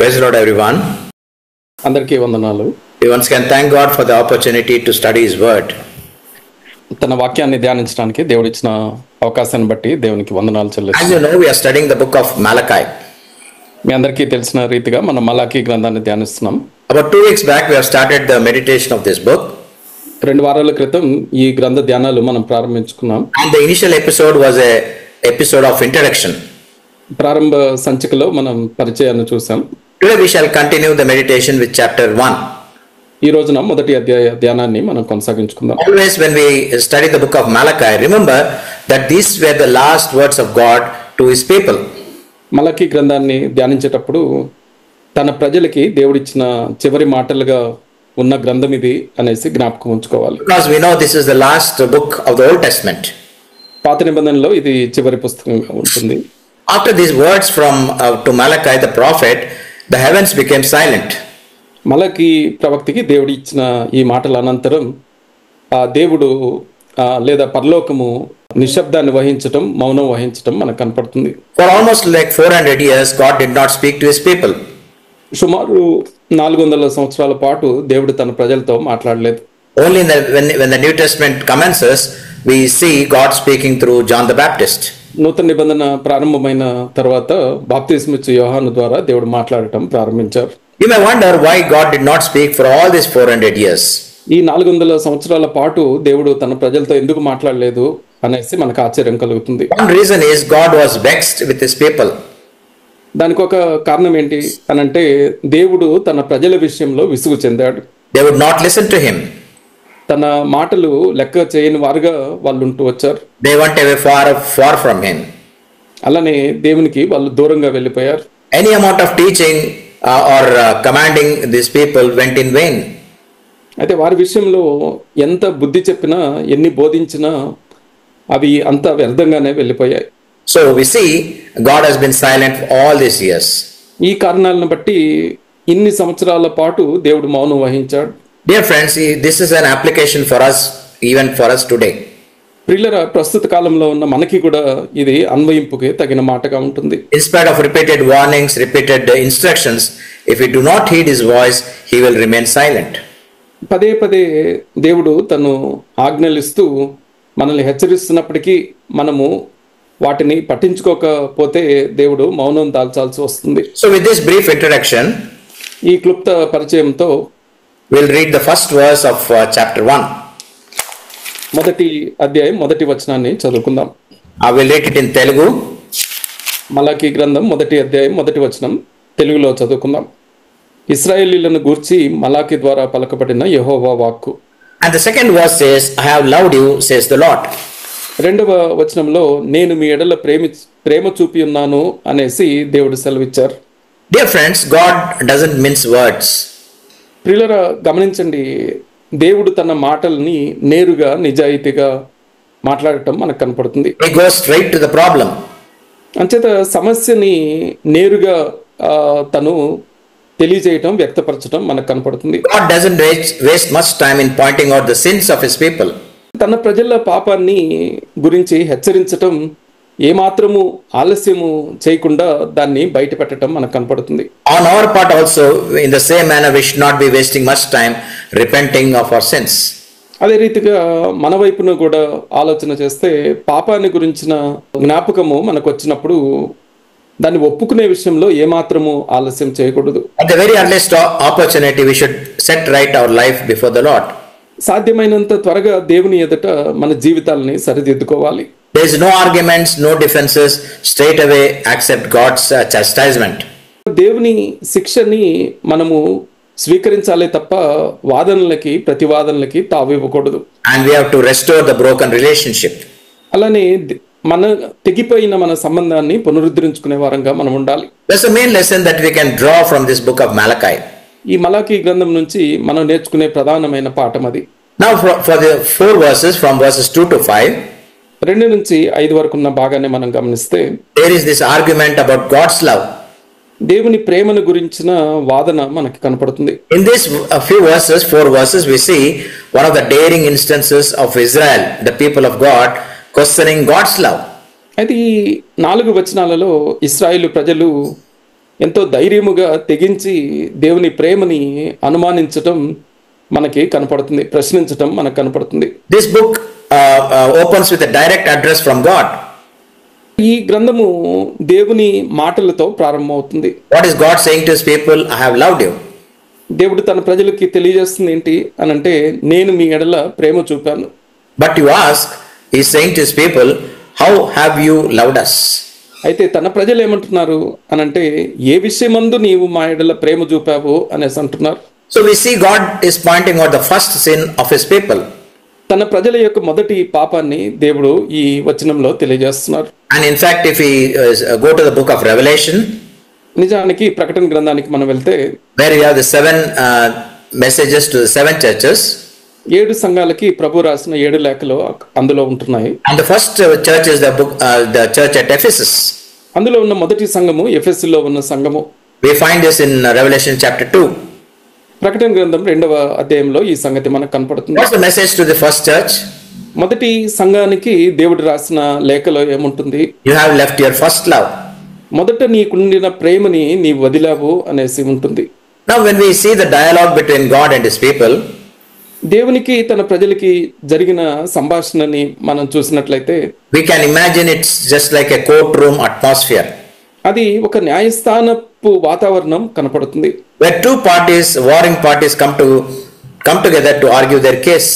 Praise the Lord, everyone. అందరికీ వందనాలు. We once again thank God for the opportunity to study His Word. తన వాక్యాన్ని ధ్యానించడానికి దేవుడిచ్చిన అవకాశాన్ని బట్టి దేవునికి వందనాలు As చెల్లిస్తున్నాను. you know, we are studying the book of Malachi. మీ అందరికీ తెలిసిన రీతిగా మనం మలాకీ గ్రంథాన్ని ధ్యానిస్తున్నాం. About 2 weeks back, we have started the meditation of this book. 2 వారాల క్రితం ఈ గ్రంథ ధ్యానాలు మనం ప్రారంభించుకున్నాం. And the initial episode was a episode of introduction. ప్రారంభ సంచికలో మనం పరిచయాన్ని చూసాం. Today we shall continue the meditation with chapter 1. ఈ రోజున మొదటి అధ్యాయ ధ్యానాన్ని మనం కొనసాగించుకుందాం. Always when we study the book of Malachi, remember that these were the last words of God to His people. Malachi గ్రంథాన్ని ధ్యానించేటప్పుడు తన ప్రజలకి దేవుడిచ్చిన చివరి మాటలుగా ఉన్న గ్రంథం ఇది అనేసి జ్ఞాపకం ఉంచుకోవాలి. Because we know this is the last book of the Old Testament. పాత నిబంధనలో ఇది చివరి పుస్తకంగా ఉంటుంది. After these words from to Malachi the prophet, the heavens became silent. మలకీ ప్రవక్తికి దేవుడు ఇచ్చిన ఈ మాటల అనంతరం ఆ దేవుడు లేదా పరలోకము నిశ్శబ్దాన్ని వహించటం, మౌనం వహించటం మనకు కనపడుతుంది. For almost like 400 years, God did not speak to His people. సుమారు 400 సంవత్సరాల పాటు దేవుడు తన ప్రజలతో మాట్లాడలేదు. Only when the New Testament commences, we see God speaking through John the Baptist. నూతన నిబంధన ప్రారంభమైన తర్వాత బాప్తిస్మిచ్చు యోహాను ద్వారా దేవుడు మాట్లాడటం ప్రారంభించారు. You may wonder why God did not speak for all these 400 years. ఈ 400 సంవత్సరాల పాటు దేవుడు తన ప్రజలతో ఎందుకు మాట్లాడలేదు అనేసి మనకు ఆశ్చర్యం కలుగుతుంది. One reason is God was vexed with His people. దానికి ఒక కారణం ఏంటి అనంటే దేవుడు తన ప్రజల విషయంలో విసుగు చెందాడు. They would not listen to Him. తన మాటలు లెక్క చేయని వారుగా వాళ్ళు ఉంటూ వచ్చారు. They went away far from Him. అలానే దేవునికి వాళ్ళు దూరంగా వెళ్ళిపోయారు. Any amount of teaching or commanding these people went in vain. అయితే వారి విషయంలో ఎంత బుద్ధి చెప్పినా, ఎన్ని బోధించినా అవి అంత వ్యర్థంగానే వెళ్ళిపోయాయి. So we see God has been silent for all these years. ఈ కారణాలను బట్టి ఇన్ని సంవత్సరాల పాటు దేవుడు మౌనం వహించాడు. Dear friends, this is an application for us, even for us today. ప్రియులారా, ప్రస్తుత కాలంలో ఉన్న మనకి కూడా ఇది అన్వయింపుకి తగిన మాటగా ఉంటుంది. In spite of repeated warnings, repeated instructions, if we do not heed His voice, He will remain silent. పదే పదే దేవుడు తను ఆజ్ఞలిస్తూ మనల్ని హెచ్చరిస్తున్నప్పటికీ మనము వాటిని పట్టించుకోకపోతే దేవుడు మౌనం దాల్చాల్సి వస్తుంది. So with this brief introduction, ఈ క్లుప్త పరిచయంతో we'll read the first verse of chapter 1. మొదటి అధ్యాయం మొదటి వచనాన్ని చదువుకుందాం. I will read it in Telugu. Malachi గ్రంథం మొదటి అధ్యాయం మొదటి వచనం తెలుగులో చదువుకుందాం. ఇశ్రాయేలీయులను గూర్చి మలాకీ ద్వారా పలకబడిన యెహోవా వాక్కు. And the second verse says, I have loved you, says the Lord. రెండవ వచనంలో నేను మీ ఎడల ప్రేమ చూపి ఉన్నాను అనేసి దేవుడు సెలవిచ్చారు. Dear friends, God doesn't mince words. ప్రియులారా, గమనించండి, దేవుడు తన మాటల్ని నేరుగా నిజాయితీగా మాట్లాడటం మనకు కనపడుతుంది. He goes straight to the problem. అంచేత సమస్యని నేరుగా తను తెలియజేయటం, వ్యక్తపరచడం మనకు కనపడుతుంది. God doesn't waste much time in pointing out the sins of His people. తన ప్రజల పాపాన్ని గురించి హెచ్చరించటం, ఏమాత్రము ఆలస్యము చేయకుండా దాన్ని బయట పెట్టడం మనకు కనపడుతుంది. On our part also, in the same manner, we should not be wasting much time repenting of our sins. అదే రీతిగా మన వైపున కూడా ఆలోచన చేస్తే పాపాన్ని గురించిన జ్ఞాపకము మనకు వచ్చినప్పుడు దాన్ని ఒప్పుకునే విషయంలో ఏమాత్రము ఆలస్యం చేయకూడదు. At the very earliest opportunity, we should set right our life before the Lord. సాధ్యమైనంత త్వరగా దేవుని ఎదుట మన జీవితాలని సరిదిద్దుకోవాలి. There is no arguments, no defenses. Straight away accept God's chastisement. దేవుని శిక్షని మనము స్వీకరించాలే తప్ప వాదనలకి, ప్రతివాదనలకి తావివ్వకూడదు. And we have to restore the broken relationship. అలానే మన తెగిపోయిన మన సంబంధాన్ని పునరుద్ధరించుకునే వారంగా మనం ఉండాలి. That's the main lesson that we can draw from this book of Malachi. ఈ మలాకీ గ్రంథం నుంచి మనం నేర్చుకునే ప్రధానమైన పాఠం అది. Now for the 4 verses from verses 2 to 5, 2 నుంచి 5 వరకు ఉన్న భాగాన్ని మనం గమనిస్తే there is this argument about God's love. దేవుని ప్రేమను గురించిన వాదన మనకి కనపడుతుంది. In this few verses, 4 verses, we see one of the daring instances of Israel, the people of God, questioning God's love. అయితే ఈ 4 వచనాలలో ఇశ్రాయేలు ప్రజలు ఎంతో ధైర్యముగా తెగించి దేవుని ప్రేమని అనుమానించటం మనకి కనపడుతుంది, ప్రశ్నించటం మనకు కనపడుతుంది. This book opens with a direct address from God. ఈ గ్రంథము దేవుని మాటలతో ప్రారంభమవుతుంది. What is God saying to his people? I have loved you. దేవుడు తన ప్రజలకి తెలియజేస్తుంది ఏంటి అని అంటే, నేను మీ ఎడల ప్రేమ చూపాను. But you ask, he is saying to his people, how have you loved us? అయితే తన ప్రజలు ఏమంటున్నారు అని అంటే, ఏ విషయమందు నీవు మా ఎడల ప్రేమ చూపావు అనేసి అంటున్నారు. So we see God is pointing out the first sin of his people. తన ప్రజల యొక్క మొదటి పాపాన్ని దేవుడు ఈ వచనంలో తెలియజేస్తున్నారు. And in fact, if we go to the book of Revelation, నిజానికి ప్రకటన గ్రంథానికి మనం వెళ్తే, where we have the 7 messages to the 7 churches, 7 సంఘాలకి ప్రభు రాసిన 7 లేఖలు అందులో ఉంటున్నాయి. and the first church is the church at Ephesus. అందులో ఉన్న మొదటి సంఘము ఎఫెసులో ఉన్న సంఘము. We find this in Revelation chapter 2. ప్రకటన గ్రంథం 2వ అధ్యాయంలో ఈ సంగతి మనకు కనపడుతుంది. What's the message to the first church? మొదటి సంఘానికి దేవుడు రాసిన లేఖలో ఏముంటుంది? You have left your first love. మొదట నీకుండిన ప్రేమని నీ వదిలావు అనేసి ఉంటుంది. Now when we see the dialogue between God and his people, దేవునికి తన ప్రజలకి జరిగిన సంభాషణని మనం చూసినట్లయితే, we can imagine it's just like a courtroom atmosphere, అది ఒక న్యాయస్థానపు వాతావరణం కనపడుతుంది. where two parties, warring parties come together to argue their case.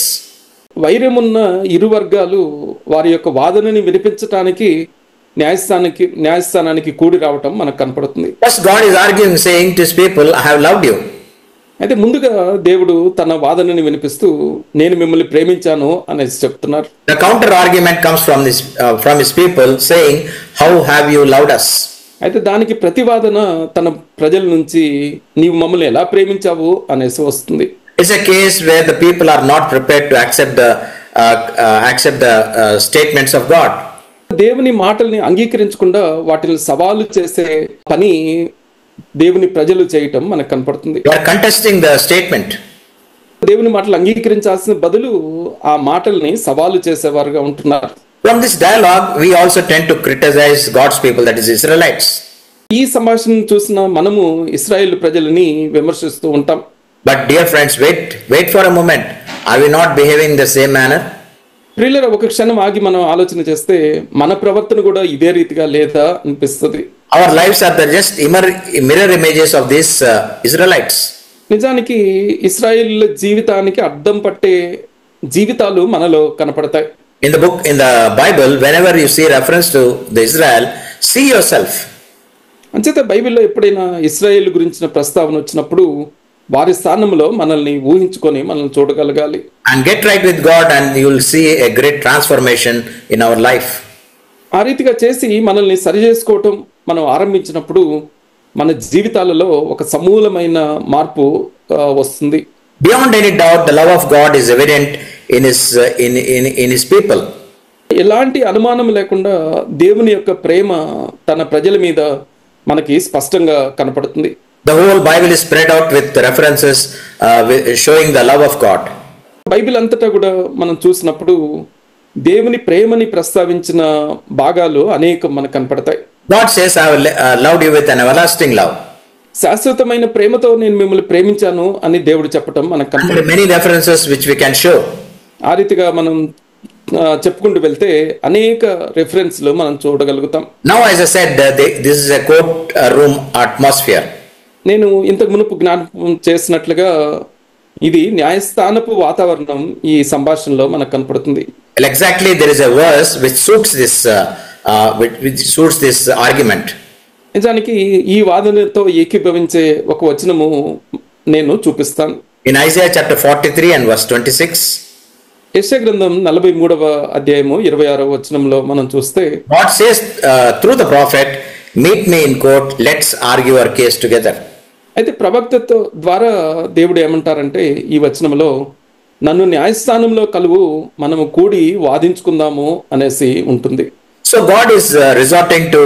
వైరమున్న ఇరు వర్గాలు వారి యొక్క వాదనని వినిపించటానికి న్యాయస్థానానికి కూడి రావటం మనకు కనపడుతుంది. First God is arguing, saying to his people, I have loved you. అయితే ముందుగా దేవుడు తన వాదనని వినిపిస్తూ, నేను మిమ్మల్ని ప్రేమించాను అనేసి చెప్తున్నారు. The counter argument comes from his people, saying, how have you loved us? అయితే దానికి ప్రతివాదన తన ప్రజల నుంచి, నీవు మమ్మల్ని ఎలా ప్రేమించావు అనేసి వస్తుంది. It's a case where the people are not prepared to accept the statements of God. దేవుని మాటల్ని అంగీకరించకుండా వాటిని సవాలు చేసే పని దేవుని ప్రజలు చేయటం మనకు కనపడుతుంది. They are contesting the statement. దేవుని మాటలు అంగీకరించాల్సిన బదులు ఆ మాటల్ని సవాలు చేసేవారుగా ఉంటున్నారు. From this dialogue, we also tend to criticize God's people, that is Israelites. ఈ సంభాషణ చూసిన మనము ఇశ్రాయేలు ప్రజలని విమర్శిస్తూ ఉంటాం. But dear friends, wait for a moment. Are we not behaving the same manner? ప్రియులారా, ఒక క్షణం ఆగి మనం ఆలోచన చేస్తే మన ప్రవర్తన కూడా ఇదే రీతిగా లేదా అనిపిస్తుంది. Our lives are just mirror images of these Israelites. నిజానికి ఇశ్రాయేలు జీవితానికి అద్దం పట్టే జీవితాలు మనలో కనపడతాయి. In the Bible, whenever you see reference to the Israel, see yourself. అంచేత బైబిల్లో ఎప్పుడైనా ఇశ్రాయేలు గురించిన ప్రస్తావన వచ్చినప్పుడు వారి స్థానంలో మనల్ని ఊహించుకొని మనల్ని చూడగలగాలి. And get right with God, and you will see a great transformation in our life. ఆ రీతిగా చేసి మనల్ని సరి చేసుకోవటం మనం ఆరంభించినప్పుడు మన జీవితాలలో ఒక సమూలమైన మార్పు వస్తుంది. Beyond any doubt, the love of God is evident in his people. ఎలాంటి అనుమానం లేకుండా దేవుని యొక్క ప్రేమ తన ప్రజల మీద మనకి స్పష్టంగా కనపడుతుంది. The whole Bible is spread out with references showing the love of God. Bible అంతటా కూడా మనం చూసినప్పుడు దేవుని ప్రేమని ప్రస్తావించిన భాగాలు అనేకం మనకు కనపడతాయి. God says, I have loved you with an everlasting love. శాశ్వతమైన ప్రేమతో నేను మిమ్మల్ని ప్రేమించాను అని దేవుడు చెప్పడం మనకు కనపడుతుంది. There are many references which we can show. ఆ రీతిగా మనం చెప్పుకుంటూ వెళ్తే అనేక రెఫరెన్స్లు మనం చూడగలుగుతాం. Now, as I said, this is a courtroom atmosphere. నేను ఇంతకు మునుపు జ్ఞాపకం చేసినట్లుగా ఇది న్యాయస్థానపు వాతావరణం ఈ సంభాషణలో మనకు కనపడుతుంది. Well, exactly, there is a verse which suits this argument. నిజానికి ఈ వాదనతో ఏకీభవించే ఒక వచనము నేను చూపిస్తాను. In Isaiah chapter 43 and verse 26, యెషయా గ్రంథం 43వ అధ్యాయము 26వ వచనంలో మనం చూస్తే, God says through the prophet, meet me in court, let's argue our case together. అయితే ప్రవక్తతో ద్వారా దేవుడు ఏమంటారంటే ఈ వచనంలో, నన్ను న్యాయస్థానంలో కలువు, మనము కూడి వాదించుకుందాము అనేసి ఉంటుంది. So God is resorting to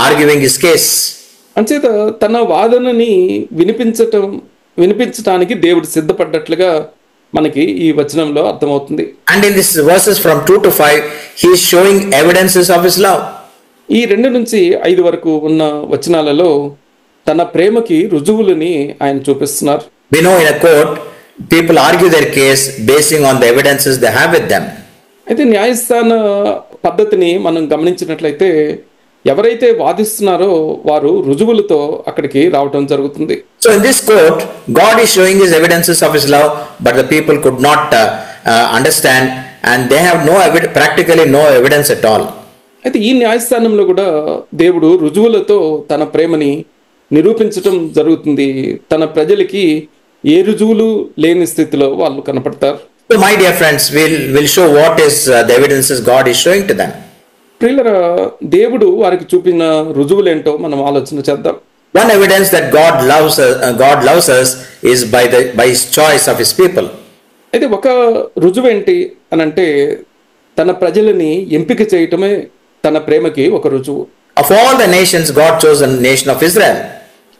arguing his case. అంచేత తన వాదనని వినిపించటానికి దేవుడు సిద్ధపడ్డట్లుగా మనకి ఈ వచనంలో అర్థమవుతుంది. And in these verses from 2 to 5, he is showing evidences of his love. ఈ 2 నుంచి 5 వరకు ఉన్న వచనాలలో తన ప్రేమకి రుజువులని ఆయన చూపిస్తున్నారు. We know in a court, people argue their case basing on the evidences they have with them. అయితే న్యాయస్థాన పద్ధతిని మనం గమనించినట్లయితే ఎవరైతే వాదిస్తున్నారో వారు రుజువులతో అక్కడికి రావటం జరుగుతుంది. So in this court, God is showing his evidences of his love, but the people could not understand, and they have practically no evidence at all. అయితే ఈ న్యాయస్థానంలో కూడా దేవుడు రుజువులతో తన ప్రేమని నిరూపించటం జరుగుతుంది. తన ప్రజలకి ఏ రుజువులు లేని స్థితిలో వాళ్ళు కనపడతారు. So my dear friends, we'll show what is the evidences God is showing to them. ప్రియులరా, దేవుడు వారికి చూపిన రుజువులేంటో మనం ఆలోచన చేద్దాం. One evidence that God loves us is by his choice of his people. అయితే ఒక రుజువు ఏంటి అని అంటే తన ప్రజలని ఎంపిక చేయటమే తన ప్రేమకి ఒక రుజువు. Of all the nations, God chose the nation of Israel.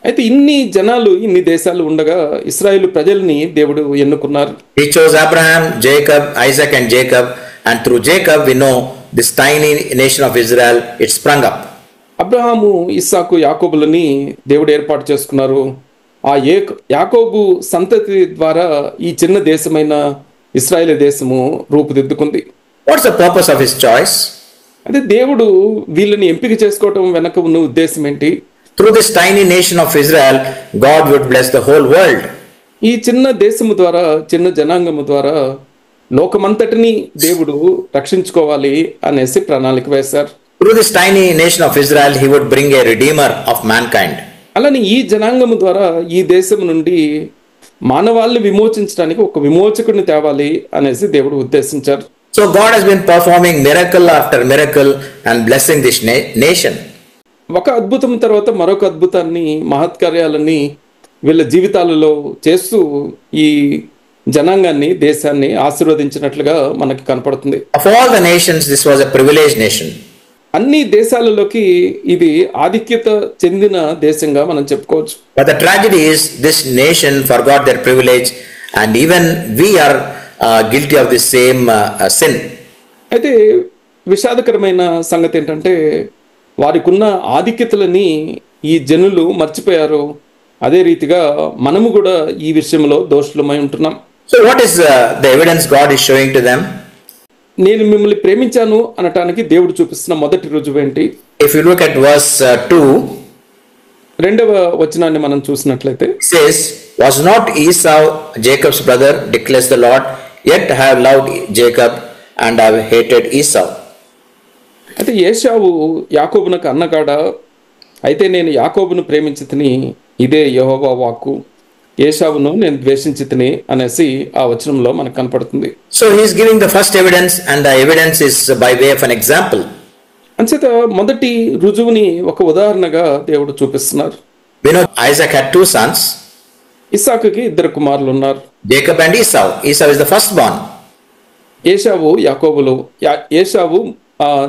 అయితే ఇన్ని జనాలు ఇన్ని దేశాలు ఉండగా ఇశ్రాయేలు ప్రజల్ని దేవుడు ఎన్నుకున్నారు. He chose Abraham, Jacob, Isaac and Jacob, and through Jacob we know this tiny nation of Israel, it sprung up. Abraham, ఇస్సాకు, యాకోబులని దేవుడు ఏర్పాటు చేసుకున్నారు. ఆ యాకోబు సంతతి ద్వారా ఈ చిన్న దేశమైన ఇశ్రాయేలు దేశము రూపుదిద్దుకుంది. What's the purpose of his choice? అదే దేవుడు వీళ్ళని ఎంపిక చేసుకోవటం వెనక ఉన్న ఉద్దేశం ఏంటి? Through this tiny nation of Israel, God would bless the whole world. ఈ చిన్న దేశము ద్వారా, చిన్న జనాంగము ద్వారా లోకమంతటిని దేవుడు రక్షించుకోవాలి అనేసి ప్రణాళిక వేశారు. Through this tiny nation of Israel, he would bring a redeemer of mankind. అలానే ఈ జనాంగము ద్వారా ఈ దేశం నుండి మానవాళ్ళని విమోచించడానికి ఒక విమోచకుడిని తేవాలి అనేసి దేవుడు ఉద్దేశించారు. So God has been performing miracle after miracle and blessing this nation. ఒక అద్భుతం తర్వాత మరొక అద్భుతాన్ని, మహత్కార్యాలని వీళ్ళ జీవితాలలో చేస్తూ ఈ జనాంగాన్ని, దేశాన్ని ఆశీర్వదించినట్లుగా మనకి కనపడుతుంది. Of all the nations, this was a privileged nation. అన్ని దేశాలలోకి ఇది ఆధిక్యత చెందిన దేశంగా మనం చెప్పుకోవచ్చు. But the tragedy is this nation forgot their privilege, and even we are guilty of the same sin. అయితే విషాదకరమైన సంగతి ఏంటంటే వారికి ఉన్న ఆధిక్యతలని ఈ జనులు మర్చిపోయారు. అదే రీతిగా మనము కూడా ఈ విషయంలో దోషులమై ఉంటున్నాం. So what is the evidence God is showing to them? నేను మిమ్మల్ని ప్రేమించాను అనటానికి దేవుడు చూపిస్తున్న మొదటి రుజువు ఏంటి? If you look at verse 2, రెండవ వచనాన్ని మనం చూసినట్లయితే it says, was not Esau Jacob's brother, declares the Lord, yet I have loved Jacob and I have hated Esau. అయితే ఏశావు యాకోబునకు అన్నగాడ, అయితే నేను యాకోబును ప్రేమించితిని, ఇదే యెహోవా వాక్కు, ఏశావును నేను ద్వేషించితిని అనేసి ఆ వచనంలో మనకు కనపడుతుంది. So he is giving the first evidence, and the evidence is by way of an example. అంచేత మొదటి రుజువుని ఒక ఉదాహరణగా దేవుడు చూపిస్తున్నారు. We know Isaac had two sons, ఇస్సాకుకి ఇద్దరు కుమారులు ఉన్నారు, Jacob and Esau. Esau is the firstborn. ఏశావు యాకోబులు. ఏశావు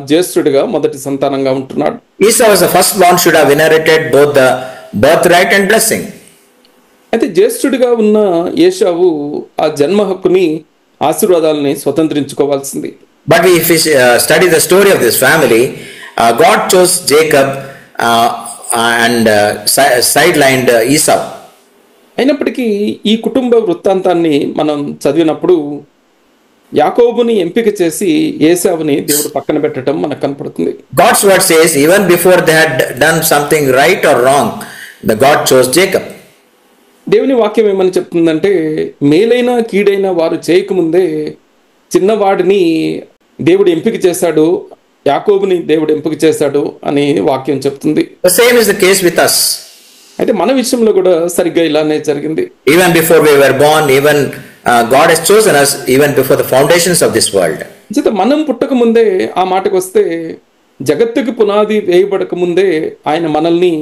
జ్యేష్ఠుడిగా మొదటి సంతానంగా ఉంటున్నాడు. Esau as the firstborn should have inherited both the birthright and blessing. అయితే జ్యేష్ఠుడిగా ఉన్న ఏశావు ఆ జన్మ హక్కుని, ఆశీర్వాదాలని స్వతంత్రించుకోవాల్సింది. But if we study the story of this family, God chose Jacob and sidelined Esau. అయినప్పటికీ ఈ కుటుంబ వృత్తాంతాన్ని మనం చదివినప్పుడు యాకోబుని ఎంపిక చేసి ఏశావుని దేవుడు పక్కన పెట్టడం మనకు కనపడుతుంది. God's word says even before they had done something right or wrong, the God chose Jacob. దేవుని వాక్యం ఏమని చెప్తుందంటే, మేలైన కీడైన వారు చేయకముందే చిన్నవాడిని దేవుడు ఎంపిక చేశాడు, యాకోబుని దేవుడు ఎంపిక చేశాడు అని వాక్యం చెప్తుంది. The same is the case with us. అయితే మన విషయంలో కూడా సరిగ్గా ఇలానే జరిగింది. Even before we were born, even God has chosen us even before the foundations of this world. మనం పుట్టక ముందే, ఆ మాటకు వస్తే జగత్తుకి పునాది వేయబడక ముందే ఆయన మనల్ని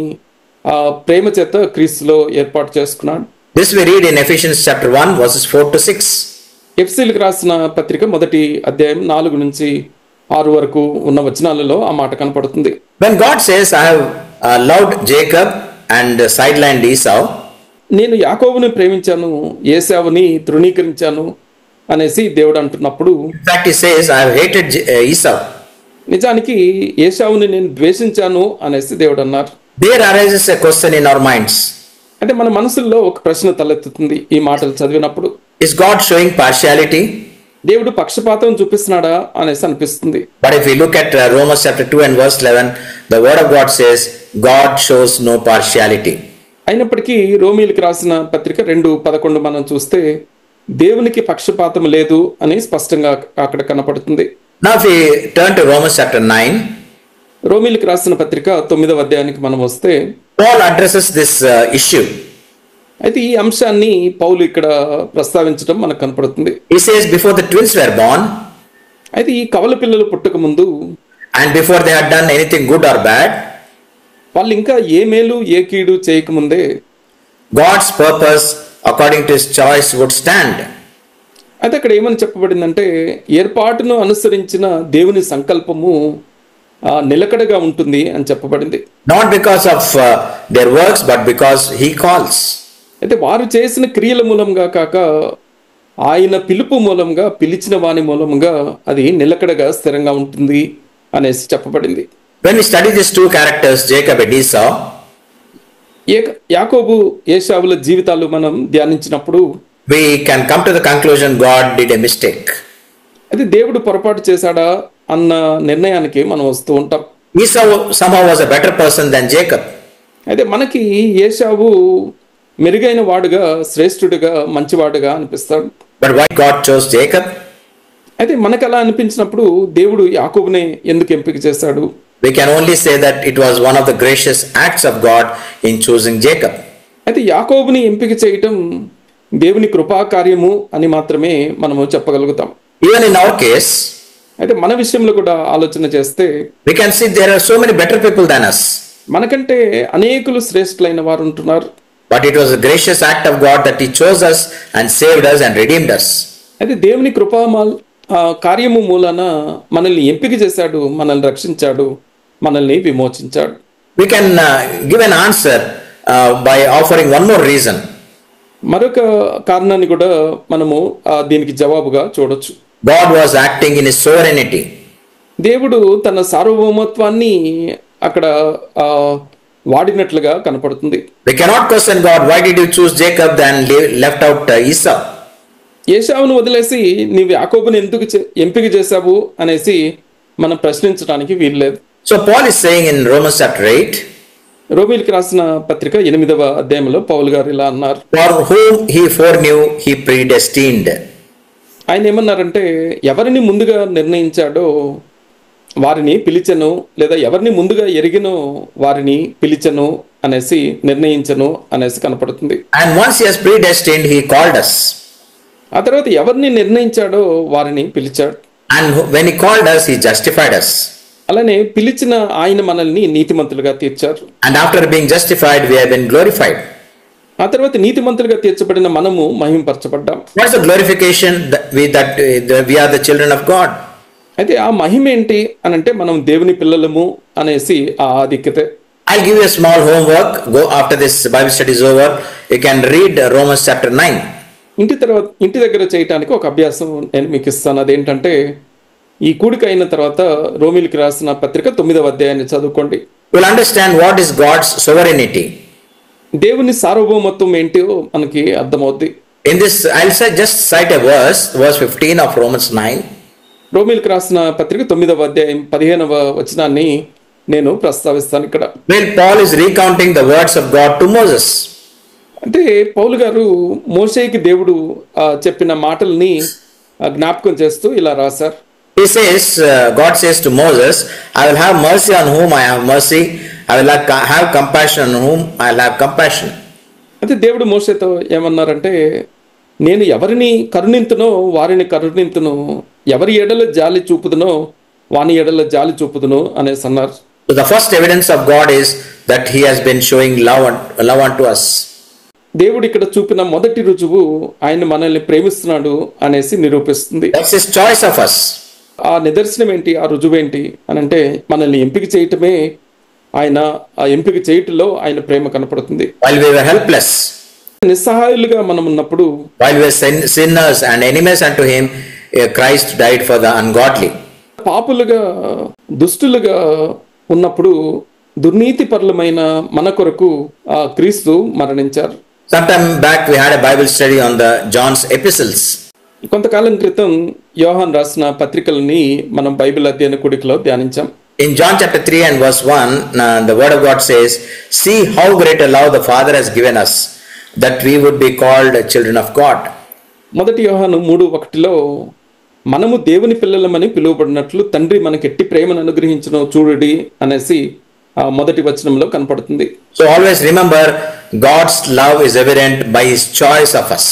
ప్రేమ చేత క్రీస్తులో ఏర్పాటు చేసుకున్నాడు. This we read in Ephesians chapter 1 verses 4 to 6. ఎఫెసీయులకు రాసిన పత్రిక మొదటి అధ్యాయం 4 నుంచి 6 వరకు ఉన్న వచనాలలో ఆ మాట కనపడుతుంది. When God says, I have loved Jacob and sidelined Esau, నేను యాకోబుని ప్రేమించాను, ఏశావుని తృణీకరించాను అనేసి దేవుడు అంటున్నప్పుడు, in fact he says, I have hated Esau. నిజానికి ఏశావుని నేను ద్వేషించాను అనేసి దేవుడు అన్నారు. there arises a question in our minds. అంటే మన మనసుల్లో ఒక ప్రశ్న తలెత్తుతుంది ఈ మాటలు చదివినప్పుడు. Is God showing partiality? దేవుడు పక్షపాతం చూపిస్తున్నాడా అనేసి అనిపిస్తుంది. But if we look at Romans chapter 2 and verse 11, the word of God says, God shows no partiality. అయినప్పటికీ రోమీయులకు రాసిన పత్రిక 2:11 మనం చూస్తే దేవునికి పక్షపాతం లేదు అని స్పష్టంగా అక్కడ కనపడుతుంది. Now if we turn to Romans chapter 9, రోమీయులకు రాసిన పత్రిక 9వ అధ్యాయానికి మనం వస్తే Paul addresses this issue. అయితే ఈ అంశాన్ని పౌలు ఇక్కడ ప్రస్తావించడం మనకు కనపడుతుంది. He says before the twins were born, అయితే ఈ కవల పిల్లలు పుట్టక ముందు and before they had done anything good or bad, వాళ్ళు ఇంకా ఏ మేలు ఏ కీడు చేయకముందే God's purpose according to his choice would stand. అయితే అక్కడ ఏమని చెప్పబడిందంటే ఏర్పాటును అనుసరించిన దేవుని సంకల్పము నిలకడగా ఉంటుంది అని చెప్పబడింది. Not because of their works, but because he calls. అయితే వారు చేసిన క్రియల మూలంగా కాక ఆయన పిలుపు మూలంగా పిలిచిన వాని మూలంగా అది నిలకడగా స్థిరంగా ఉంటుంది అనేసి చెప్పబడింది. When we study these two characters, Jacob and Esau, యాకోబు ఏశావుల జీవితాలు మనం ధ్యానించినప్పుడు we can come to the conclusion God did a mistake. అయితే దేవుడు పొరపాటు చేశాడా అన్న నిర్ణయానికి మనం వస్తూ ఉంటాం. Esau somehow was a better person than Jacob. అయితే మనకి ఏశావు మెరుగైన వాడుగా శ్రేష్ఠుడిగా మంచివాడుగా అనిపిస్తాడు. But why God chose Jacob? అయితే మనకు అలా అనిపించినప్పుడు దేవుడు యాకోబునే ఎందుకు ఎంపిక చేశాడు? We can only say that it was one of the gracious acts of God in choosing Jacob. అయితే యాకోబుని ఎంపిక చేయటం దేవుని కృపా కార్యము అని మాత్రమే మనము చెప్పగలుగుతాం. Even in our case, అయితే మన విషయంలో కూడా ఆలోచన చేస్తే we can see there are so many better people than us. మనకంటే అనేకులు శ్రేష్ఠులైన వారు ఉంటున్నారు. But it was a gracious act of God that he chose us and saved us and redeemed us. అయితే దేవుని కృపా కార్యము మూలన మనల్ని ఎంపిక చేశాడు, మనల్ని రక్షించాడు, మనల్ని విమోచించాడు. We can give an answer by offering one more reason. మరొక కారణాన్ని కూడా మనము దీనికి జవాబుగా చూడొచ్చు. God was acting in his sovereignty. దేవుడు తన సార్వభౌమత్వాన్ని అక్కడ వాడినట్లుగా కనపడుతుంది. We cannot question God, why did you choose Jacob and left out Esau? ఏశావును వదిలేసి నీవు యాకోబుని ఎందుకు ఎంపిక చేశావు అనేసి మనం ప్రశ్నించడానికి వీల్లేదు. So Paul is saying in Romans chapter 8, రోమీయులకు రాసిన పత్రిక 8వ అధ్యాయంలో పౌలు గారు ఇలా అన్నారు. For whom he foreknew, he predestined. ఆయన ఏమన్నారంటే ఎవరిని ముందుగా నిర్ణయించాడో వారిని పిలిచెను, లేదా ఎవరిని ముందుగా ఎరిగినో వారిని పిలిచెను అనేసి నిర్ణయించను అనేసి కనపడుతుంది. And once he has predestined, he called us. ఆ తర్వాత ఎవరిని నిర్ణయించాడో వారిని పిలిచాడు. And when he called us, he justified us. అలానే పిలిచిన ఆయన మనల్ని నీతిమంతులుగా తీర్చారు. And after being justified, we have been glorified. ఆ తర్వాత నీతిమంతులుగా తీర్చబడిన మనము మహింపరచబడ్డాం. What is the glorification? That we are the children of God. అయితే ఆ మహిమ ఏంటి అని అంటే మనం దేవుని పిల్లలము అనేసి ఆ ఆధిక్యతే. I'll give you a small homework. Go after this Bible study is over. You can read Romans chapter 9. ఇంటి దగ్గర చేయటానికి ఒక అభ్యాసం నేను మీకు ఇస్తాను. అదేంటంటే ఈ కూడిక అయిన తర్వాత రోమీయులకు రాసిన పత్రిక 9వ అధ్యాయాన్ని చదువుకోండి. You will understand what is God's sovereignty. దేవుని సార్వభౌమత్వం ఏంటో మనకి అర్థమవుద్ది. In this, I'll just cite a verse 15 of Romans 9. రోమీయులకు రాసిన పత్రిక 9వ అధ్యాయం 15వ వచనాన్ని నేను ప్రస్తావిస్తాను ఇక్కడ. Well, Paul is recounting the words of God to Moses. అంటే పౌలు గారు మోషేకి దేవుడు చెప్పిన మాటల్ని జ్ఞాపకం చేస్తూ ఇలా రాశారు. He says, God says to Moses, I will have mercy on whom I have mercy. I will have compassion on whom I will have compassion. అయితే దేవుడు మోషేతో ఏమన్నారంటే నేను ఎవరిని కరుణింతునో వారిని కరుణింతును, ఎవరి ఎడల జాలి చూపుదునో వాని ఎడల జాలి చూపుదును అనేసి అన్నారు. So the first evidence of God is that he has been showing love unto us. దేవుడు ఇక్కడ చూపిన మొదటి రుజువు ఆయన మనల్ని ప్రేమిస్తున్నాడు అనేసి నిరూపిస్తుంది. That's his choice of us. ఆ నిదర్శనం ఏంటి, ఆ రుజువు ఏంటి అని అంటే మనల్ని ఎంపిక చేయటమే. ఆయన ఆ ఎంపిక చేయటంలో ఆయన ప్రేమ కనపడుతుంది. While we were helpless, నిస్సహాయులుగా మనం ఉన్నప్పుడు, while we were sinners and enemies unto him, Christ died for the ungodly. పాపులుగా దుష్టులుగా ఉన్నప్పుడు దుర్నీతి పరులమైన మన కొరకు ఆ క్రీస్తు మరణించారు. Sometime back we had a Bible study on the John's epistles. కొంతకాలం క్రితం యోహాన్ రాసిన పత్రికలని మనం బైబిల్ అధ్యయన కూడికలో ధ్యానించాం. In John chapter 3 and verse 1, the word of God says, "See how great a love the Father has given us, that we would be called children of God." మొదటి యోహాను 3:1 మనము దేవుని పిల్లలమని పిలువబడినట్లు తండ్రి మనకి ఎట్టి ప్రేమను అనుగ్రహించును చూడుడి అనేసి ఆ మొదటి వచనంలో కనపడుతుంది. So always remember, God's love is evident by His choice of us.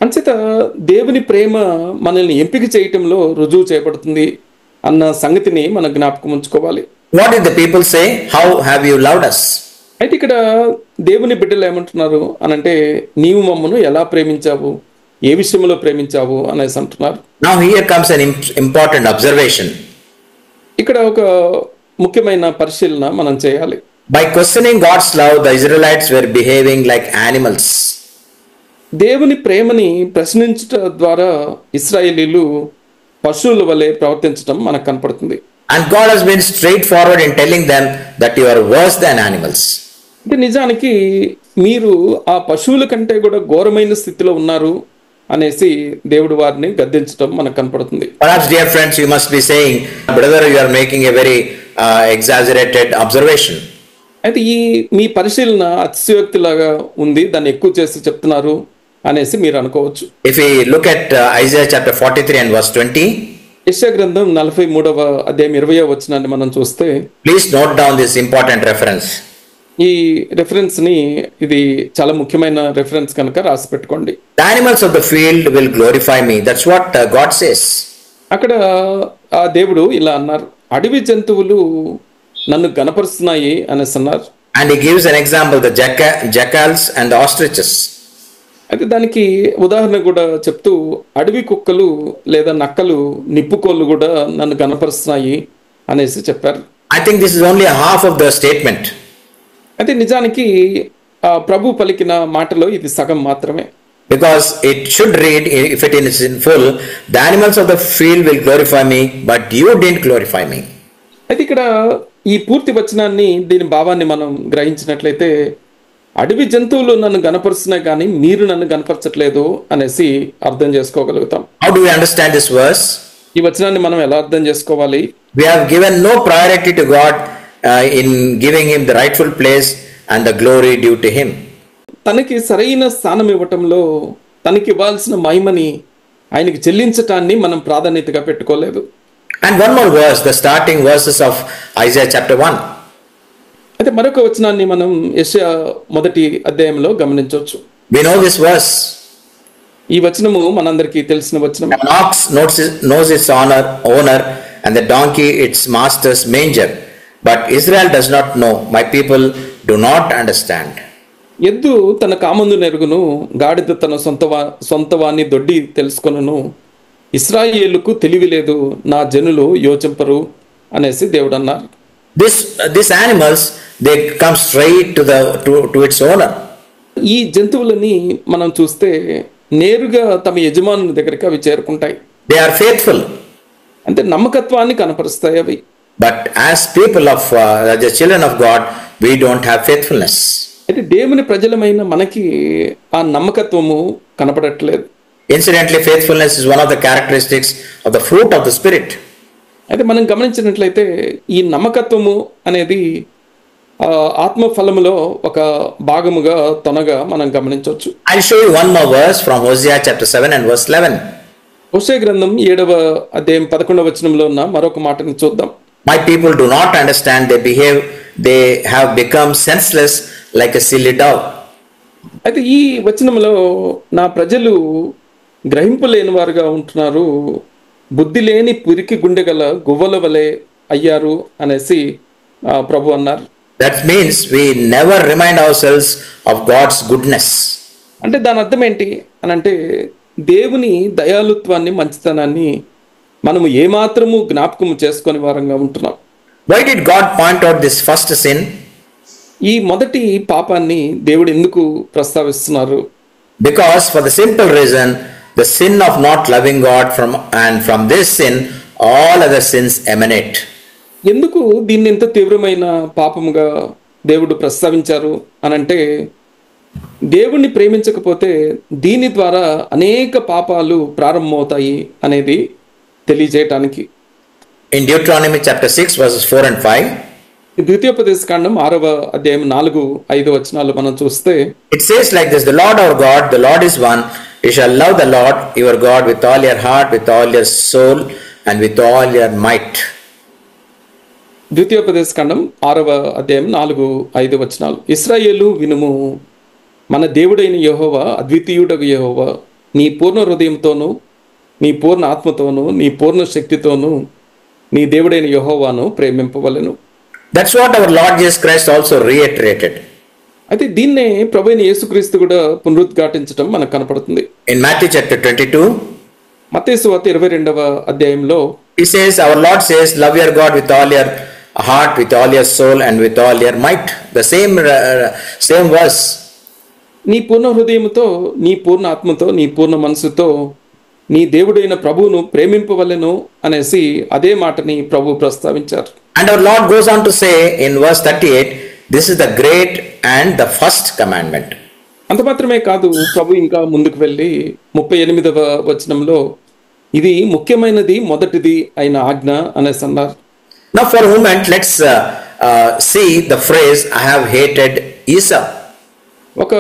అంచేత దేవుని ప్రేమ మనల్ని ఎంపిక చేయటంలో రుజువు చేయబడుతుంది అన్న సంగతిని మనం జ్ఞాపకం ఉంచుకోవాలి. What did the people say? How have you loved us? అయితే ఇక్కడ దేవుని బిడ్డలు ఏమంటున్నారు అనంటే, నీవు మమ్మను ఎలా ప్రేమించావు, ఏ విషయంలో ప్రేమించావు అనేసి అంటున్నారు. Now here comes an important observation. ఇక్కడ ఒక ముఖ్యమైన పరిశీలన మనం చేయాలి. By questioning God's love, the Israelites were behaving like animals. దేవుని ప్రేమని ప్రశ్నించట ద్వారా ఇశ్రాయేలీలు పశువుల వలె ప్రవర్తించడం మనకు కనపడుతుంది. And God has been straightforward in telling them that you are worse than animals. అంటే నిజానికి మీరు ఆ పశువుల కంటే కూడా ఘోరమైన స్థితిలో ఉన్నారు అనేసి దేవుడు వారిని గద్దించడం మనకు కనపడుతుంది. Perhaps, dear friends, you must be saying, brother, you are making a very exaggerated observation. అయితే ఈ మీ పరిశీలన అతిశయోక్తిలాగా ఉంది, దాన్ని ఎక్కువ చేసి చెప్తున్నారు అనేసి మీరు అనుకోవచ్చు. If we look at Isaiah chapter 43 and verse 20, యెషయా గ్రంథం 43:20 మనం చూస్తే, please note down this important reference. ఈ రెఫరెన్స్ ని, ఇది చాలా ముఖ్యమైన రెఫరెన్స్ కనుక రాసి పెట్టుకోండి. The animals of the field will glorify me. That's what God says. అక్కడ ఆ దేవుడు ఇలా అన్నారు, అడవి జంతువులు నన్ను గణపరుస్తున్నాయి అనేసి అన్నారు. And he gives an example, the jackals and the ostriches. అయితే దానికి ఉదాహరణ కూడా చెప్తూ, అడవి కుక్కలు లేదా నక్కలు, నిప్పుకోళ్ళు కూడా నన్ను గణపరుస్తున్నాయి అనేసి చెప్పారు. I think this is only a half of the statement. అయితే నిజానికి ప్రభు పలికిన మాటలో ఇది సగం మాత్రమే. Because it should read, if it is in full, the animals of the field will glorify me, but you didn't glorify me. అయితే ఇక్కడ ఈ పూర్తి వచనాన్ని, దీని భావాన్ని మనం గ్రహించినట్లయితే, అడవి జంతువులు నన్ను గణపరుస్తున్నాయి కానీ మీరు నన్ను గణపరచట్లేదు అనేసి అర్థం చేసుకోగలుగుతాం. How do we understand this verse? ఈ వచనాన్ని మనం ఎలా అర్థం చేసుకోవాలి? We have given no priority to God in giving him the rightful place and the glory due to him. తనకి సరైన స్థానం ఇవ్వటంలో, తనకి ఇవ్వాల్సిన మహిమని ఆయనకి చెల్లించటాన్ని మనం ప్రాధాన్యతగా పెట్టుకోలేదు. And one more verse, the starting verses of Isaiah chapter 1. అయితే మరొక వచనాన్ని మనం యెషయా 1 గమనించవచ్చు. We know this verse. ఈ వచనము మనందరికీ తెలిసిన వచనం. An ox knows its owner and the donkey its master's manger. But Israel does not know, my people do not understand. ఎద్దు తన కామందు నెరుగును, గాడిద తన సొంతవాన్ని దొడ్డి తెలుసుకొనును, ఇశ్రాయేలుకు తెలివి లేదు, నా జనులు యోచింపరు అనేసి దేవుడు అన్నారు. These animals, they come straight to its owner. ఈ జంతువులని మనం చూస్తే నేరుగా తమ యజమానుని దగ్గరికి అవి చేరుకుంటాయి. They are faithful. అంటే నమ్మకత్వాన్ని కనపరుస్తాయి అవి. But as people of the children of God, we don't have faithfulness. అయితే దేవుని ప్రజలమైన మనకి ఆ నమ్మకత్వము కనపడట్లేదు. Incidentally, faithfulness is one of the characteristics of the fruit of the Spirit. అయితే మనం గమనించినట్లయితే ఈ నమ్మకత్వము అనేది ఆత్మ ఫలములో ఒక భాగముగా తొనగా మనం గమనించవచ్చు. I'll show you one more verse from Hosea chapter 7 and verse 11. హోషేయ గ్రంథం 7:11 ఉన్న మరొక మాటని చూద్దాం. My people do not understand, they have become senseless like a silly dove. అయితే ఈ వచనంలో, నా ప్రజలు గ్రహింపులేని వారుగా ఉంటున్నారు, బుద్ధి లేని పురికి గుండె గల గువ్వల వలె అయ్యారు అనేసి ప్రభు అన్నారు. That means we never remind ourselves of God's goodness. అంటే దాని అర్థం ఏంటి అని అంటే, దేవుని దయాళుత్వాన్ని, మంచితనాన్ని మనము ఏమాత్రము జ్ఞాపకము చేసుకొని వారంగా ఉంటున్నాం. Why did God point out this first sin? ఈ మొదటి పాపాన్ని దేవుడు ఎందుకు ప్రస్తావిస్తున్నారు? Because for the simple reason, the sin of not loving God from this sin all other sins emanate. ఎందుకు దీన్ని ఎంత తీవ్రమైన పాపముగా దేవుడు ప్రస్తావించారు అనంటే, దేవుణ్ణి ప్రేమించకపోతే దీని ద్వారా అనేక పాపాలు ప్రారంభమవుతాయి అనేది తెలియజేయటానికి. In Deuteronomy chapter 6 verses 4 and 5, ద్వితీయోపదేశకాండం 6వ అధ్యాయం 4-5 వచనాలు మనం చూస్తే, it says like this, the Lord our God, the Lord is one. You shall love the Lord your God with all your heart, with all your soul, and with all your might. ద్వితీయోపదేశకాండం 6వ అధ్యాయం 4-5 వచనాలు. ఇశ్రాయేలు వినుము, మన దేవుడైన యెహోవా అద్వితీయుడగు యెహోవా, నీ పూర్ణ హృదయంతోనూ నీ పూర్ణ ఆత్మతోనూ నీ పూర్ణ శక్తితోనూ నీ దేవుడైన యెహోవాను ప్రేమింపవలెను. That's what our Lord Jesus Christ also reiterated. అయితే దీన్నే ప్రభువైన యేసుక్రీస్తు కూడా పునరుద్ఘాటించడం మనకు కనపడుతుంది. In Matthew chapter 22, మత్తయి సువార్త 22వ అధ్యాయంలో he says, our Lord says, love your God with all your heart, with all your soul, and with all your might. The same verse. నీ పూర్ణ హృదయముతో నీ పూర్ణ ఆత్మతో నీ పూర్ణ మనసుతో నీ దేవుడైన ప్రభువును ప్రేమింపవలెను అనేసి అదే మాటని ప్రభు ప్రస్తావించారు. And our Lord goes on to say in verse 38, this is the great and the first commandment. అంత మాత్రమే కాదు, ప్రభు ఇంకా ముందుకు వెళ్ళి 38వ వచనంలో ఇది ముఖ్యమైనది మొదటిది అయిన ఆజ్ఞ అనేసి అన్నారు. Now for a moment, let's see the phrase, I have hated Esau. ఒక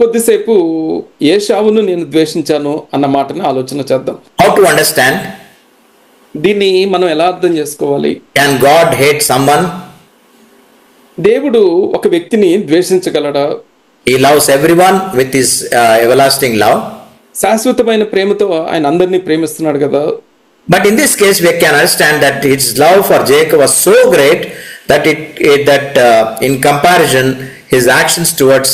కొద్దిసేపు ఏశావును నేను ద్వేషించాను అన్న మాటని ఆలోచన చేద్దాం. How to understand? దీన్ని మనం ఎలా అర్థం చేసుకోవాలి? Can God hate someone? దేవుడు ఒక వ్యక్తిని ద్వేషించగలడా? He loves everyone with his everlasting love. శాశ్వతమైన ప్రేమతో ఆయన అందరినీ ప్రేమిస్తున్నాడు కదా. But in this case, we can understand that his love for Jacob was so great that in comparison, his actions towards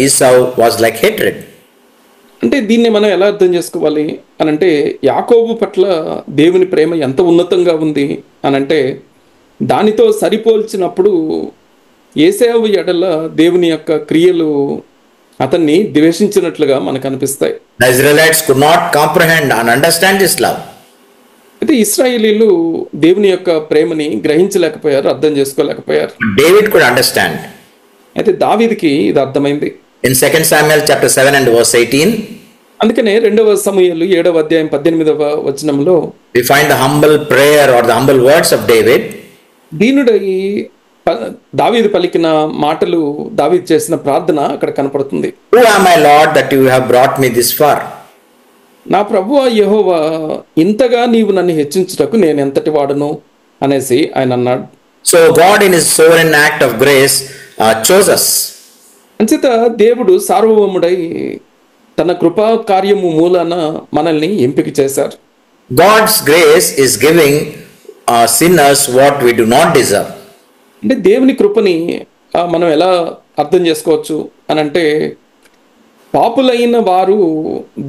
Esau was like hatred. అంటే దీన్ని మనం ఎలా అర్థం చేసుకోవాలి అనంటే, యాకోబు పట్ల దేవుని ప్రేమ ఎంత ఉన్నతంగా ఉంది అనంటే, దానితో సరిపోల్చినప్పుడు ఏశావు ఎడల దేవుని యొక్క క్రియలు అతన్ని ద్వేషించినట్లుగా మనకు అనిపిస్తాయి. The Israelites could not comprehend and understand his love. అయితే ఇశ్రాయేలీలు దేవుని యొక్క ప్రేమని గ్రహించలేకపోయారు, అర్థం చేసుకోలేకపోయారు. David could understand. అయితే దావీదుకి ఇది అర్థమైంది. In 2 Samuel chapter 7 and verse 18, అందుకనే 2వ సమూయేలు 7వ అధ్యాయం 18వ వచనంలో we find the humble prayer or the humble words of David. దీనుడై దావీదు పలికిన మాటలు, దావీదు చేసిన ప్రార్థన అక్కడ కనపడుతుంది. Who am I, Lord, that you have brought me this far? నా ప్రభువా యెహోవా, ఇంతగా నీవు నన్ను హెచ్చించుటకు నేను ఎంతటి వాడను అనేసి ఆయన అన్నాడు. So God in his sovereign act of grace chose us. అంచేత దేవుడు సార్వభౌముడై తన కృపా కార్యము మూలాన మనల్ని ఎంపిక చేశారు. God's grace is giving sinners what we do not deserve. అంటే దేవుని కృపని మనం ఎలా అర్థం చేసుకోవచ్చు అనంటే, పాపులైన వారు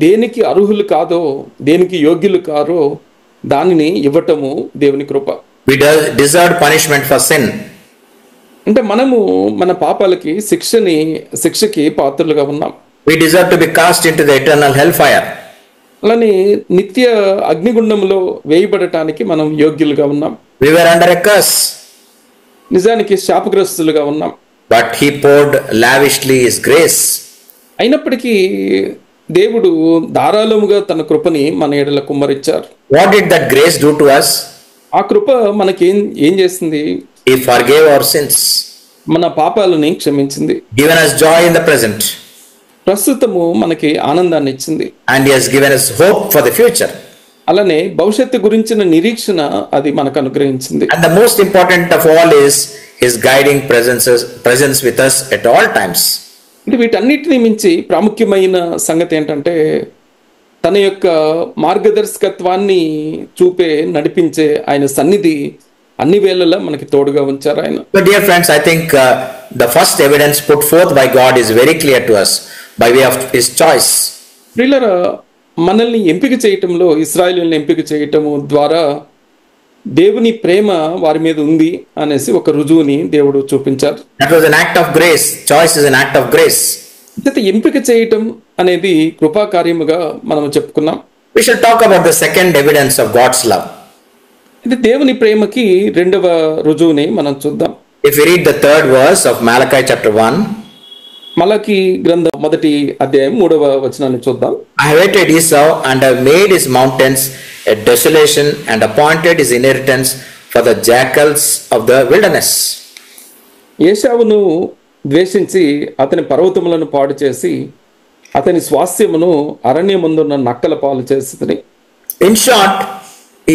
దేనికి అర్హులు కాదో, దేనికి యోగ్యులు కారో దానిని ఇవ్వటము దేవుని కృప. We deserved punishment for sin. అంటే మనము మన పాపాలకి శిక్షకి పాత్రలుగా ఉన్నాం. We deserve to be cast into the eternal hellfire. అలానే నిత్య అగ్నిగుండంలో వేయబడటానికి మనం యోగ్యులుగా ఉన్నాం. We were under a curse. నిజానికి శాపగ్రస్తులుగా ఉన్నాం. But he poured lavishly his grace. అయినప్పటికీ దేవుడు ధారాళముగా తన కృపని మన ఎడల కుమ్మరించారు. What did that grace do to us? ఆ కృప మనకి ఏం చేసింది? He forgave our sins. మన పాపాలని క్షమించింది. Given us joy in the present. ప్రస్తుతము మనకి ఆనందాన్ని ఇచ్చింది. And he has given us hope for the future. అలానే భవిష్యత్తు గురించిన నిరీక్షణ అది మనకు అనుగ్రహించింది. And the most important of all is his guiding presence with us at all times. అంటే వీటన్నిటిని మించి ప్రాముఖ్యమైన సంగతి ఏంటంటే, తన యొక్క మార్గదర్శకత్వాన్ని చూపే నడిపించే ఆయన సన్నిధి అన్ని వేళలా మనకి తోడుగా ఉంచారు ఆయన. But dear friends, I think the first evidence put forth by God is very clear to us by way of his choice. ప్రియులారా, మనల్ని ఎంపిక చేయటంలో, ఇశ్రాయేలుని ఎంపిక చేయటము ద్వారా దేవుని ప్రేమ వారి మీద ఉంది అనేసి ఒక రుజువుని దేవుడు చూపించారు. That was an act of grace. Choice is an act of grace. ఎంపిక చేయటం అనేది కృపా కార్యముగా మనం చెప్పుకున్నాం. We shall talk about the second evidence of God's love. ఇది దేవుని ప్రేమకి రెండవ రుజువుని మనం చూద్దాం. If we read the third verse of Malachi chapter 1, మలకి గ్రంథం 1వ అధ్యాయం 3వ వచనాన్ని చూద్దాం. I have hated Esau and have made his mountains a desolation and appointed his inheritance for the jackals of the wilderness. ఏశావును ద్వేషించి అతని పర్వతములను పాడు చేసి అతని స్వాస్థ్యమును అరణ్యమందున్న నక్కల పాలు చేసి. In short,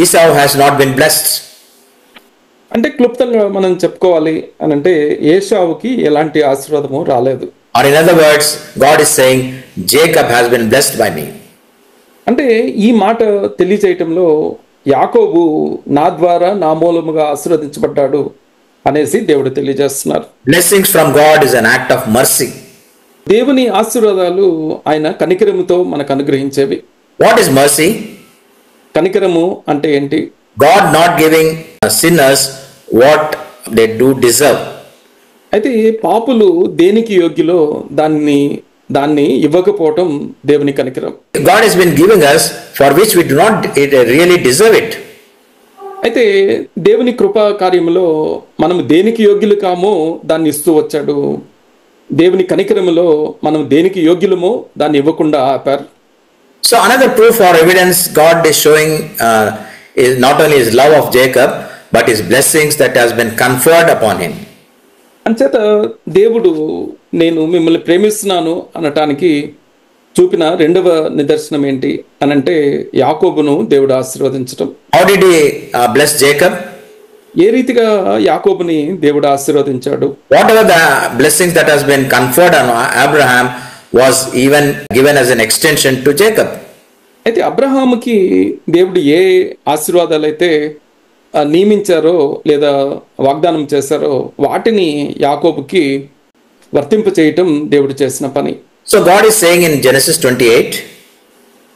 Esau has not been blessed. అంటే క్లుప్తంగా మనం చెప్పుకోవాలి అని అంటే ఏశావుకి ఎలాంటి ఆశీర్వాదము రాలేదు. Or in other words, God is saying, Jacob has been blessed by me. అంటే ఈ మాట తెలియజేయటంలో యాకోబు నా ద్వారా నా మూలముగా ఆశీర్వదించబడ్డాడు అనేసి దేవుడు తెలియజేస్తున్నారు. Blessings from God is an act of mercy. దేవుని ఆశీర్వాదాలు ఆయన కనికరముతో మనకు అనుగ్రహించేవి. What is mercy? కనికరము అంటే ఏంటి? God not giving sinners what they do deserve. అయితే పాపులు దేనికి యోగ్యులో దాన్ని ఇవ్వకపోవటం దేవుని కనికరం. God has been giving us for which we do not really deserve it. అయితే దేవుని కృపా కార్యములో మనం దేనికి యోగ్యులు కామో దాన్ని ఇస్తూ వచ్చాడు. దేవుని కనికరములో మనం దేనికి యోగ్యులమో దాన్ని ఇవ్వకుండా ఆపారు. So another proof or evidence God is showing is not only his love of Jacob but his blessings that has been conferred upon him. అంచేత దేవుడు నేను మిమ్మల్ని ప్రేమిస్తున్నాను అనటానికి చూపిన రెండవ నిదర్శనం ఏంటి అనంటే యాకోబును దేవుడు ఆశీర్వదించటం. How did he bless Jacob? ఏ రీతిగా యాకోబుని దేవుడు ఆశీర్వదించాడు? Whatever the blessings that has been conferred on Abraham was even given as an extension to Jacob. అయితే అబ్రహాముకి దేవుడు ఏ ఆశీర్వాదాలు అయితే నియమించారో లేదా వాగ్దానం చేశారో వాటిని యాకోబుకి వర్తింప చేయటం దేవుడు చేసిన పని. So God is saying in Genesis 28,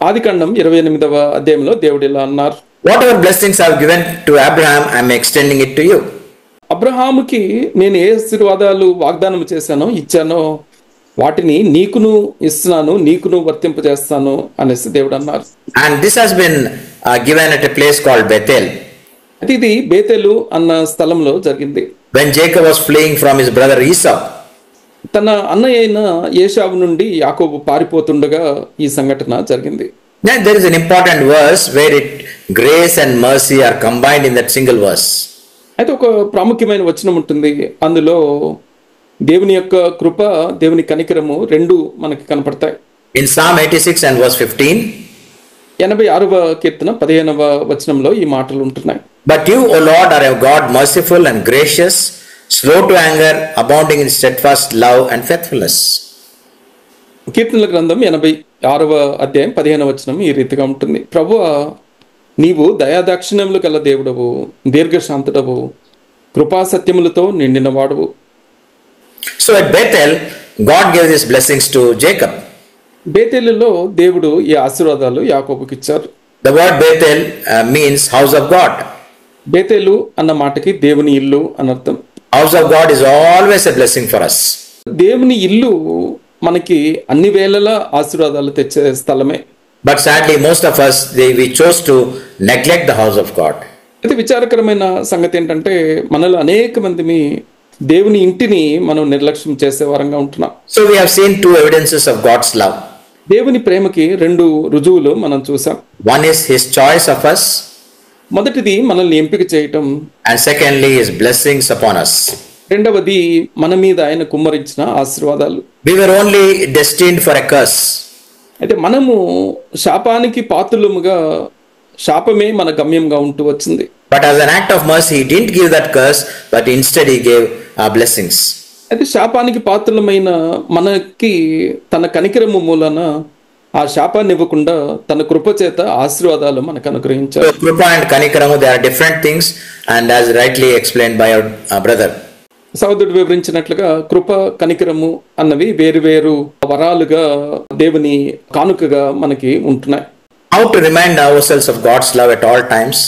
ఆదికాండం 28వ అధ్యాయంలో దేవుడు ఇలా అన్నారు, whatever blessings I have given to Abraham, I am extending it to you. అబ్రహాముకి నేను ఏ ఆశీర్వాదాలు వాగ్దానం చేశానో ఇచ్చానో వాటిని నీకును ఇస్తున్నాను, నీకును వర్తింపజేస్తాను అనేసి దేవుడు అన్నారు. And this has been given at a place called Bethel. అయితే ఇది బేతేలు అన్న స్థలంలో జరిగింది. When Jacob was fleeing from his brother Esau, తన అన్నయ్య అయిన ఏశావు నుండి యాకోబు పారిపోతుండగా ఈ సంఘటన జరిగింది. now there is an important verse where grace and mercy are combined in that single verse. అయితే ఒక ప్రాముఖ్యమైన వచనం ఉంటుంది, అందులో దేవుని యొక్క కృప దేవుని కనికరము రెండు మనకి కనపడతాయి. In Psalm 86 and verse 15, 86వ కీర్తన 15వ వచనంలో ఈ మాటలు ఉంటున్నాయి. but you, O Lord, are a God merciful and gracious, slow to anger, abounding in steadfast love and faithfulness. కీర్తనల గ్రంథం 86వ అధ్యాయం 15వ వచనం ఈ రీతిగా ఉంటుంది, ప్రభువా నీవు దయాదాక్షిణ్యములు గల దేవుడవు, దీర్ఘశాంతుడవు, కృపా సత్యములతో నిండిన వాడువు. So at Bethel, God gave these blessings to Jacob. బేతేలులో దేవుడు ఈ ఆశీర్వాదాలు యాకోబుకి ఇచ్చారు. The word Bethel means house of God. బేతేలు అన్న మాటకి దేవుని ఇల్లు అనర్థం. House of God is always a blessing for us. దేవుని ఇల్లు మనకి అన్ని వేళలా ఆశీర్వాదాలు తెచ్చే స్థలమే. But sadly, most of us, we chose to neglect the house of God. అయితే విచారకరమైన సంగతి ఏంటంటే మనలో అనేక మందిని దేవుని ఇంటిని మనం నిర్లక్ష్యం చేసే వారంగా ఉంటున్నాం. So we have seen two evidences of God's love. దేవుని ప్రేమకి రెండు రుజువులు మనం చూసాం. One is his choice of us, మొదటిది మనల్ని ఎంపిక చేయటం, and secondly his blessings upon us. రెండవది మన మీద ఆయన కుమ్మరించిన ఆశీర్వాదాలు. We were only destined for a curse. అయితే మనము శాపానికి పాత్రులముగా, శాపమే మన గమ్యంగా ఉంటూ వచ్చింది. But as an act of mercy, he didn't give that curse, but instead he gave blessings. అయితే శాపానికి పాత్రులమైన మనకి తన కనికరము మూలన ఆ శాపాన్ని ఇవ్వకుండా తన కృప చేత ఆశీర్వాదాలు మనకు అనుగ్రహించారు. So krupa and kanikaramu, they are different things, and as rightly explained by our brother. సహోదరుడు వివరించినట్లుగా కృప కనికరము అన్నవి వేరు వేరు వరాలుగా దేవుని కానుకగా మనకి ఉంటున్నాయి. How to remind ourselves of God's love at all times?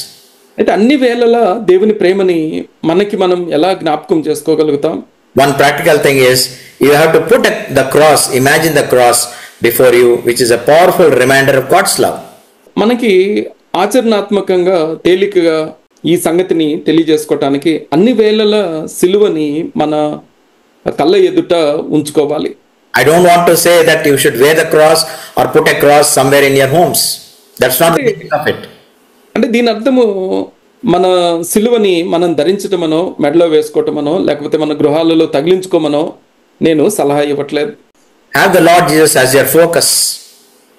అయితే అన్ని వేళలా దేవుని ప్రేమని మనకి మనం ఎలా జ్ఞాపకం చేసుకోగలుగుతాం? One practical thing is you have to put the cross, imagine the cross before you, which is a powerful reminder of God's love. మనకి ఆచరణాత్మకంగా తేలికగా ఈ సంగతిని తెలియజేసుకోవటానికి అన్ని వేళల సిలువని మన కళ్ళ ఎదుట ఉంచుకోవాలి. I don't want to say that you should wear the cross or put a cross somewhere in your homes. That's not the meaning of it. అంటే దీని అర్థము మన సిలువని మనం ధరించటమనో మెడలో వేసుకోవటమనో లేకపోతే మన గృహాలలో తగిలించుకోమనో నేను సలహా ఇవ్వట్లేదు. Have the Lord Jesus as your focus.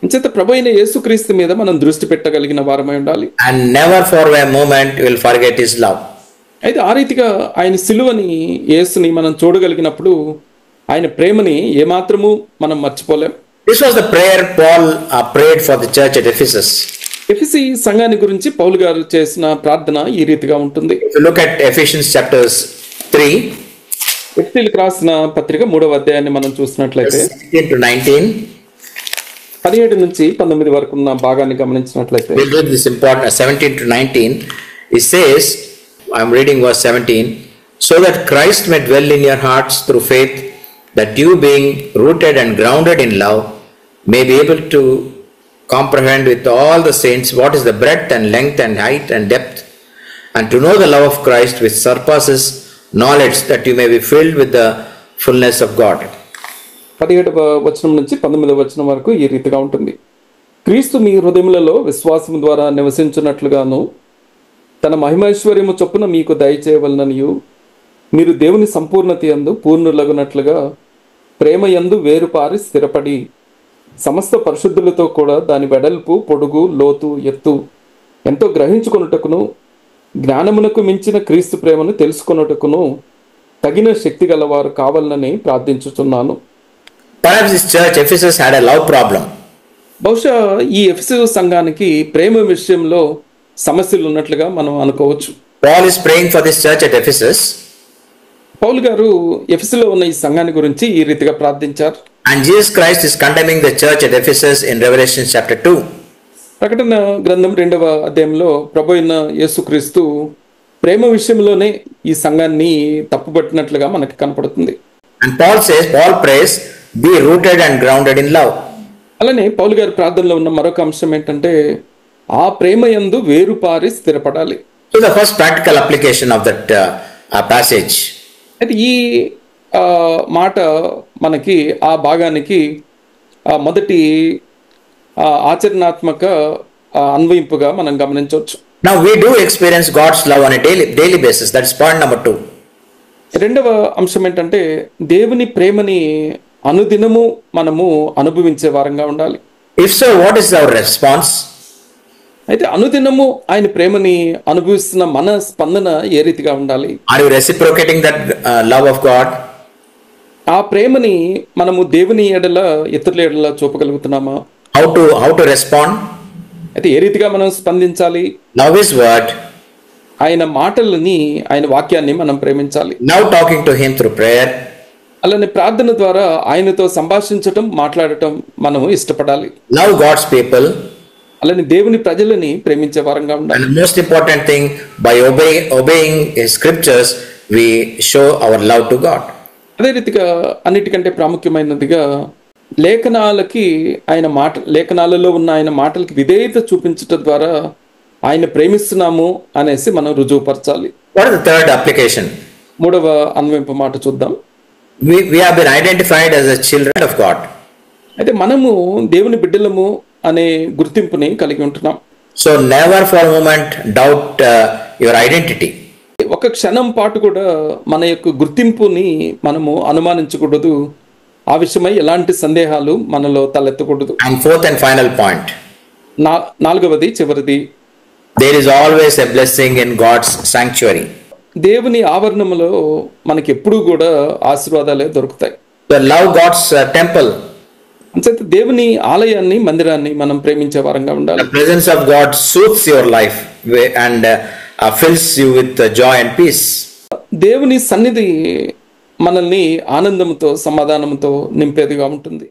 అంచేత ప్రభు అయిన యేసుక్రీస్తు మీద మనం దృష్టి పెట్టగలిగిన వారమై ఉండాలి. And never for a moment you will forget his love. అయితే ఆ రీతిగా ఆయన సిలువని యేసుని మనం చూడగలిగినప్పుడు ఆయన ప్రేమని ఏమాత్రము మనం మర్చిపోలేం. This was the prayer Paul prayed for the church at Ephesus. ఎఫెసీ సంఘాన్ని గురించి పౌలు గారు చేసిన ప్రార్థన ఈ రీతిగా ఉంటుంది. If you look at Ephesians chapters 3, ఎఫెసీయులకు రాసిన పత్రిక 3వ అధ్యాయాన్ని మనం చూసినట్లయితే 16 to 19, 17 నుంచి 19 వరకు ఉన్న భాగాన్ని గమనించినట్లయితే we'll read this important 17 to 19. It says, I'm reading verse 17, so that Christ may dwell in your hearts through faith, that you being rooted and grounded in love may be able to comprehend with all the saints what is the breadth and length and height and depth, and to know the love of Christ which surpasses knowledge, that you may be filled with the fullness of God. 17వ వచనం నుంచి 19వ వచనం వరకు ఈ రీతిగా ఉంటుంది. క్రీస్తు మీ హృదయములలో విశ్వాసము ద్వారా నివసించున్నట్లుగాను తన మహిమైశ్వర్యము చొప్పున మీకు దయచేయవలననియు మీరు దేవుని సంపూర్ణత యందు పూర్ణులగునట్లుగా ప్రేమ యందు వేరుపారి స్థిరపడి సమస్త పరిశుద్ధులతో కూడా దాని వెడల్పు పొడుగు లోతు ఎత్తు ఎంతో గ్రహించుకొనుటకును జ్ఞానమునకు మించిన క్రీస్తు ప్రేమను తెలుసుకొనుటకును తగిన శక్తి గలవారు కావాలని ప్రార్థించుచున్నాను. Perhaps this church Ephesus had a love problem. బహుశా ఈ ఎఫెసు సంఘానికి ప్రేమ విషయంలో సమస్యలు ఉన్నట్లుగా మనం అనుకోవచ్చు. Paul is praying for this church at Ephesus, పౌలు గారు ఎఫెసులో ఉన్న ఈ సంఘాన్ని గురించి ఈ రీతిగా ప్రార్థించారు. and Jesus Christ is condemning the church at Ephesus in Revelation chapter 2. ప్రకటన గ్రంథం 2వ అధ్యాయంలో ప్రభు అయిన యేసుక్రీస్తు ప్రేమ విషయంలోనే ఈ సంఘాన్ని తప్పుపట్టినట్లుగా మనకి కనపడుతుంది. And Paul prays, be rooted and grounded in love. అలానే పౌలు గారి ప్రార్థనలో ఉన్న మరొక అంశం ఏంటంటే ఆ ప్రేమ యందు వేరుపారి స్థిరపడాలి. So the first practical application of that passage. అయితే ఈ మాట మనకి ఆ భాగానికి మొదటి ఆచరణాత్మక అన్వయింపుగా మనం గమనించవచ్చు. Now we do experience God's love on a daily basis. That's point number 2. రెండవ అంశం ఏంటంటే దేవుని ప్రేమని అనుదినము మనము అనుభవించే వారంగా ఉండాలి. If so, what is our response? అయితే అనుదినము ఆయన ప్రేమని అనుభవిస్తున్న మన స్పందన ఏ రీతిగా ఉండాలి? Are you reciprocating that love of God? ఆ ప్రేమని మనము దేవుని ఎడల ఇతరుల ఎడల చూపగలుగుతున్నామా? How to respond? అయితే ఏ రీతిగా మనం స్పందించాలి? Love His word. ఆయన మాటలని ఆయన వాక్యాన్ని మనం ప్రేమించాలి. Now talking to Him through prayer. అలానే ప్రార్థన ద్వారా ఆయనతో సంభాషించటం మాట్లాడటం మనము ఇష్టపడాలి. Love God's people. అలానే దేవుని ప్రజలని ప్రేమించే వారంగా ఉండాలి. And the most important thing, by obeying His scriptures, we show our love to God. అదే రీతిగా అన్నిటికంటే ప్రాముఖ్యమైనదిగా లేఖనాలలో ఉన్న ఆయన మాటలకి విధేయత చూపించటం ద్వారా ఆయన ప్రేమిస్తున్నాము అనేసి మనం రుజువుపరచాలి. What is the third application? 3వ అన్వయింపు మాట చూద్దాం. We have been identified as the children of God. అయితే మనము దేవుని బిడ్డలము అనే గుర్తింపుని కలిగి ఉంటున్నాం. So never for a moment doubt your identity. ఒక క్షణం పాటు కూడా మన యొక్క గుర్తింపుని మనము అనుమానించకూడదు. ఆ విషయమై ఎలాంటి సందేహాలు మనలో తలెత్తకూడదు. And fourth and final point. 4వది చివరిది. There is always a blessing in God's sanctuary. దేవుని ఆవరణములో మనకి ఎప్పుడూ కూడా ఆశీర్వాదాలే దొరుకుతాయి. So love God's temple. అంచేత దేవుని ఆలయాన్ని మందిరాన్ని మనం ప్రేమించే వారంగా ఉండాలి. The presence of God soothes your life and fills you with joy and peace. దేవుని సన్నిధి మనల్ని ఆనందంతో సమాధానంతో నింపేదిగా ఉంటుంది.